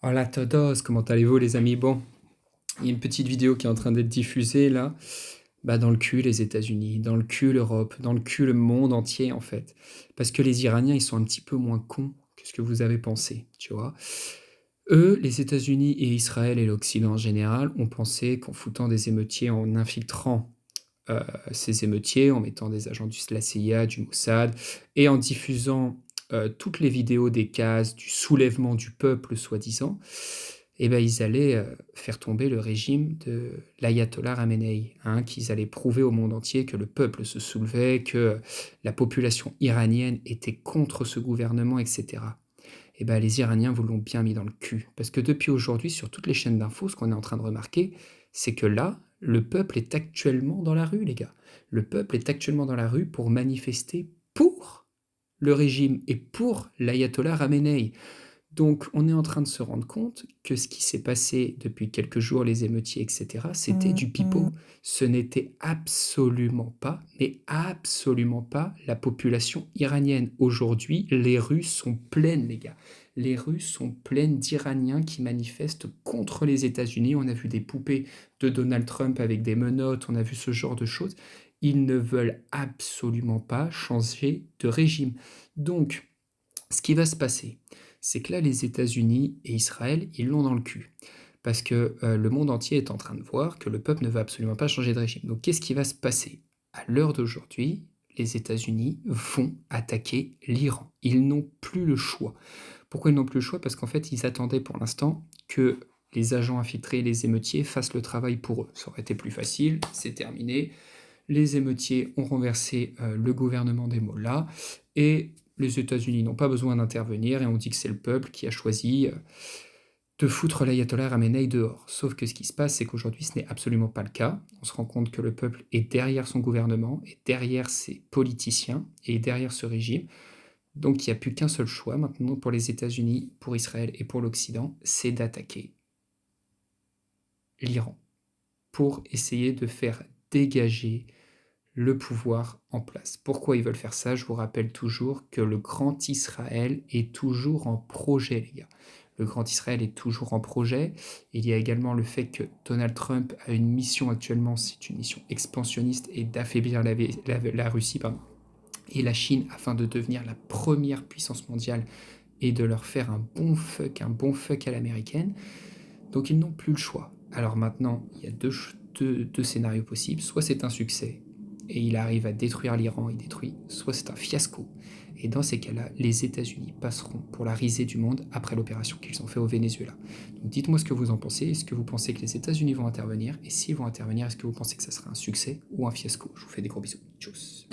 Hola todos, comment allez-vous les amis? Bon, il y a une petite vidéo qui est en train d'être diffusée là. Bah dans le cul les États-Unis, dans le cul l'Europe, dans le cul le monde entier en fait. Parce que les Iraniens, ils sont un petit peu moins cons que ce que vous avez pensé, tu vois? Eux, les États-Unis et Israël et l'Occident en général, ont pensé qu'en foutant des émeutiers, en infiltrant, ces émeutiers, en mettant des agents de la CIA, du Mossad et en diffusant, toutes les vidéos des cases, du soulèvement du peuple soi-disant, et ben ils allaient, faire tomber le régime de l'ayatollah Khamenei, hein, qu'ils allaient prouver au monde entier que le peuple se soulevait, que la population iranienne était contre ce gouvernement et cetera. Et ben les Iraniens vous l'ont bien mis dans le cul. Parce que depuis aujourd'hui, sur toutes les chaînes d'infos, ce qu'on est en train de remarquer, c'est que là, le peuple est actuellement dans la rue, les gars. Le peuple est actuellement dans la rue pour manifester pour le régime et pour l'ayatollah Khamenei. Donc, on est en train de se rendre compte que ce qui s'est passé depuis quelques jours, les émeutiers, et cetera, c'était du pipeau. Ce n'était absolument pas, mais absolument pas la population iranienne. Aujourd'hui, les rues sont pleines, les gars. Les rues sont pleines d'Iraniens qui manifestent contre les États-Unis. On a vu des poupées de Donald Trump avec des menottes, on a vu ce genre de choses. Ils ne veulent absolument pas changer de régime. Donc, ce qui va se passer, c'est que là, les États-Unis et Israël, ils l'ont dans le cul. Parce que le monde entier est en train de voir que le peuple ne veut absolument pas changer de régime. Donc qu'est-ce qui va se passer? À l'heure d'aujourd'hui, les États-Unis vont attaquer l'Iran. Ils n'ont plus le choix. Pourquoi ils n'ont plus le choix? Parce qu'en fait, ils attendaient pour l'instant que les agents infiltrés, les émeutiers, fassent le travail pour eux. Ça aurait été plus facile, c'est terminé. Les émeutiers ont renversé le gouvernement des Mollahs et les États-Unis n'ont pas besoin d'intervenir et on dit que c'est le peuple qui a choisi de foutre l'ayatollah Khamenei dehors. Sauf que ce qui se passe, c'est qu'aujourd'hui, ce n'est absolument pas le cas. On se rend compte que le peuple est derrière son gouvernement, est derrière ses politiciens et derrière ce régime. Donc il n'y a plus qu'un seul choix maintenant pour les États-Unis, pour Israël et pour l'Occident, c'est d'attaquer l'Iran pour essayer de faire dégager le pouvoir en place. Pourquoi ils veulent faire ça? Je vous rappelle toujours que le Grand Israël est toujours en projet, les gars. Le Grand Israël est toujours en projet. Il y a également le fait que Donald Trump a une mission actuellement, c'est une mission expansionniste et d'affaiblir la Russie et la Chine afin de devenir la première puissance mondiale et de leur faire un bon fuck à l'américaine. Donc ils n'ont plus le choix. Alors maintenant, il y a deux scénarios possibles. Soit c'est un succès et il arrive à détruire l'Iran, il détruit, soit c'est un fiasco. Et dans ces cas-là, les États-Unis passeront pour la risée du monde après l'opération qu'ils ont fait au Venezuela. Donc dites-moi ce que vous en pensez. Est-ce que vous pensez que les États-Unis vont intervenir? Et s'ils vont intervenir, est-ce que vous pensez que ça sera un succès ou un fiasco? Je vous fais des gros bisous. Tchuss.